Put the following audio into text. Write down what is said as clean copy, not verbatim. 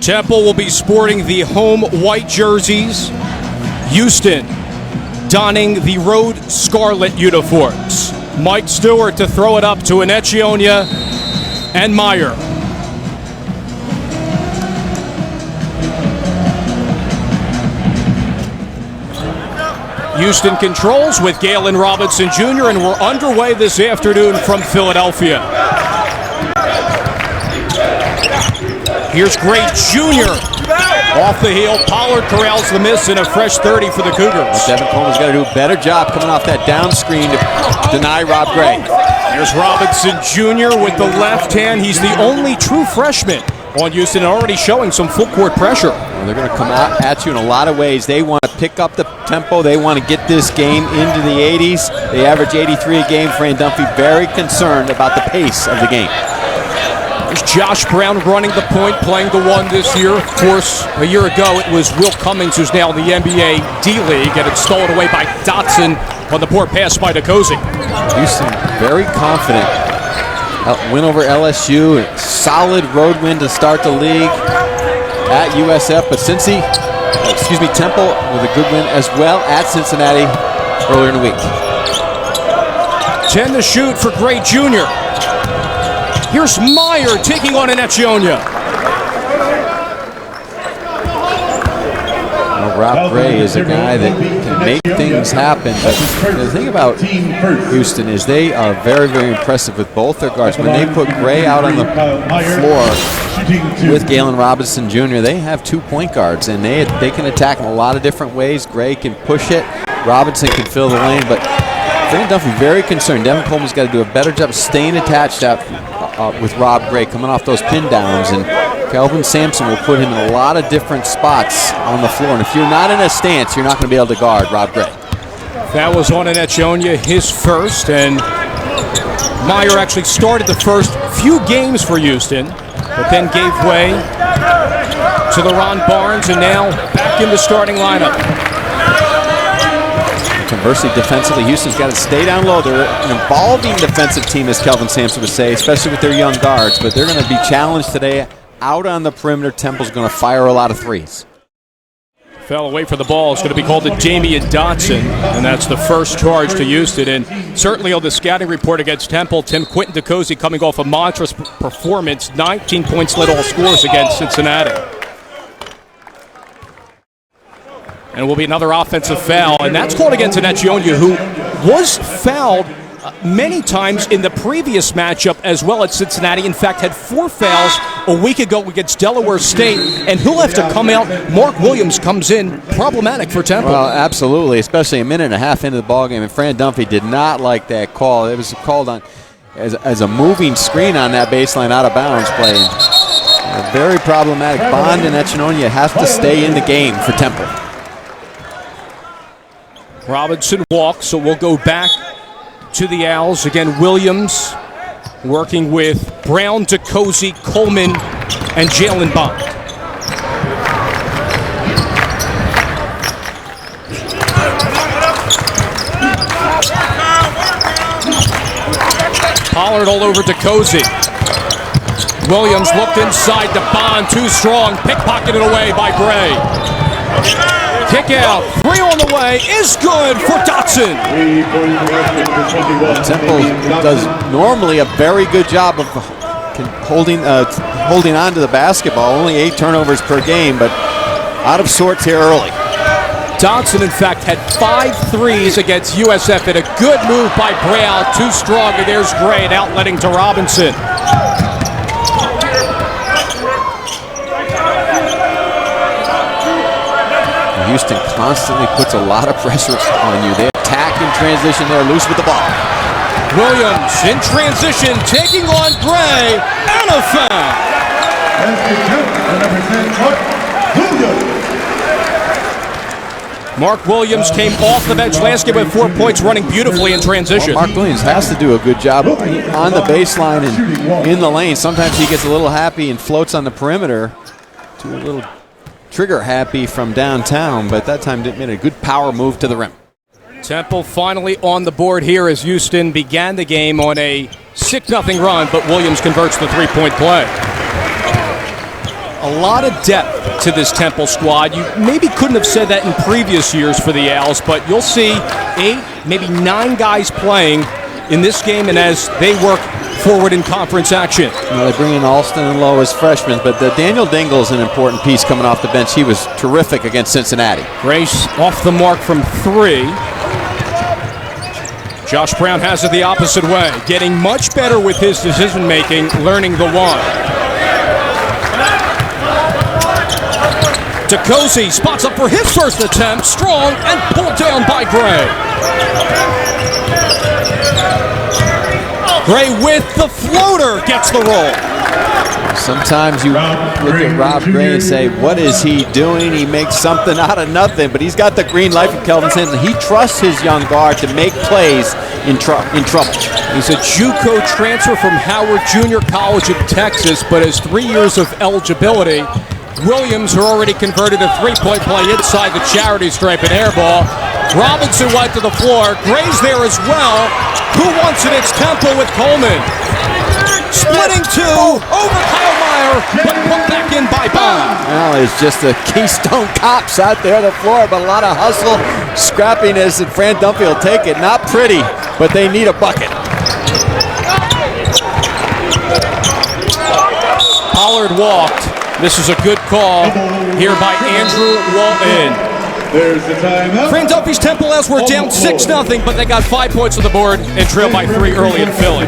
Temple will be sporting the home white jerseys. Houston donning the road scarlet uniforms. Mike Stewart to throw it up to Enechionia and Meyer. Houston controls with Galen Robinson Jr., and we're underway this afternoon from Philadelphia. Here's Gray Jr. Off the heel. Pollard corrals the miss and a fresh 30 for the Cougars. Devin Coleman's got to do a better job coming off that down screen to deny Rob Gray. Here's Robinson Jr. with the left hand. He's the only true freshman on Houston, already showing some full court pressure. Well, they're going to come out at you in a lot of ways. They want to pick up the tempo. They want to get this game into the 80s. They average 83 a game. Fran Dunphy very concerned about the pace of the game. There's Josh Brown running the point, playing the one this year. Of course, a year ago it was Will Cummings, who's now in the NBA D-League, and it's stolen away by Dotson on the poor pass by DeCozy. Houston very confident. Win over LSU, solid road win to start the league at USF, but Temple with a good win as well at Cincinnati earlier in the week. 10 to shoot for Gray Jr. Here's Meyer taking on Enechionia. Well, Rob Gray is a guy that can make things happen, but the thing about Houston is they are very, very impressive with both their guards. When they put Gray out on the floor with Galen Robinson Jr., they have 2 point guards, and they can attack in a lot of different ways. Gray can push it. Robinson can fill the lane, but Fran Dunphy very concerned. Devin Coleman's got to do a better job of staying attached up with Rob Gray coming off those pin downs, and Kelvin Sampson will put him in a lot of different spots on the floor, and if you're not in a stance, you're not going to be able to guard Rob Gray. That was on Enechionia, his first, and Meyer actually started the first few games for Houston, but then gave way to the Ron Barnes, and now back in the starting lineup. Conversely, defensively, Houston's got to stay down low. They're an evolving defensive team, as Kelvin Sampson would say, especially with their young guards, but they're going to be challenged today out on the perimeter. Temple's going to fire a lot of threes. Fell away for the ball. It's going to be called to Damian Dotson, and that's the first charge to Houston. And certainly on the scouting report against Temple, Quentin DeCozy coming off a monstrous performance, 19 points led all scores against Cincinnati. And it will be another offensive foul, and that's called against Enechionia, who was fouled many times in the previous matchup as well at Cincinnati. In fact, had 4 fouls a week ago against Delaware State, and he'll have to come out. Mark Williams comes in, problematic for Temple. Well, absolutely, especially a minute and a half into the ballgame, and Fran Dunphy did not like that call. It was called on as a moving screen on that baseline out of bounds play. Very problematic. Bond and Enechionia have to stay in the game for Temple. Robinson walks, so we'll go back to the Owls. Again, Williams working with Brown, DeCozy, Coleman, and Jalen Bond. Pollard all over DeCozy. Williams looked inside to Bond, too strong, pickpocketed away by Gray. Kick out, 3 on the way, is good for Dotson. Temple does normally a very good job of holding on to the basketball. Only 8 turnovers per game, but out of sorts here early. Dotson, in fact, had 5 threes against USF, and a good move by Brown, too strong, and there's Gray outletting to Robinson. Houston constantly puts a lot of pressure on you. They attack in transition. They're loose with the ball. Williams in transition, taking on Gray, and a foul. Mark Williams came off the bench last game with 4 points, running beautifully in transition. Well, Mark Williams has to do a good job on the baseline and in the lane. Sometimes he gets a little happy and floats on the perimeter to a little trigger happy from downtown, but that time made a good power move to the rim. Temple finally on the board here as Houston began the game on a 6-0 run, but Williams converts the 3-point play. A lot of depth to this Temple squad. You maybe couldn't have said that in previous years for the Owls, but you'll see 8, maybe 9 guys playing in this game, and as they work forward in conference action. They bring in Alston and Lowe as freshmen, but Daniel Dingle is an important piece coming off the bench. He was terrific against Cincinnati. Grace off the mark from 3. Josh Brown has it the opposite way, getting much better with his decision-making, learning the one. DeCozy spots up for his first attempt, strong, and pulled down by Gray. Gray with the floater gets the roll. Sometimes you look at Rob Gray and say, what is he doing? He makes something out of nothing, but he's got the green light from Kelvin Sampson. He trusts his young guard to make plays in trouble. He's a JUCO transfer from Howard Junior College in Texas, but has 3 years of eligibility. Williams, who already converted a 3-point play inside the charity stripe, an air ball. Robinson went to the floor. Gray's there as well. Who wants it? It's Temple with Coleman. Splitting 2 over Kyle Meyer, but put back in by Bond. Well, it's just the Keystone Cops out there on the floor, but a lot of hustle, scrappiness, and Fran Dunphy will take it. Not pretty, but they need a bucket. Pollard walked. This is a good call here by Andrew Walton. There's the timeout. Fran Dunphy's Temple Owls were down 6-0, but they got 5 points on the board and trailed by 3 early in Philly.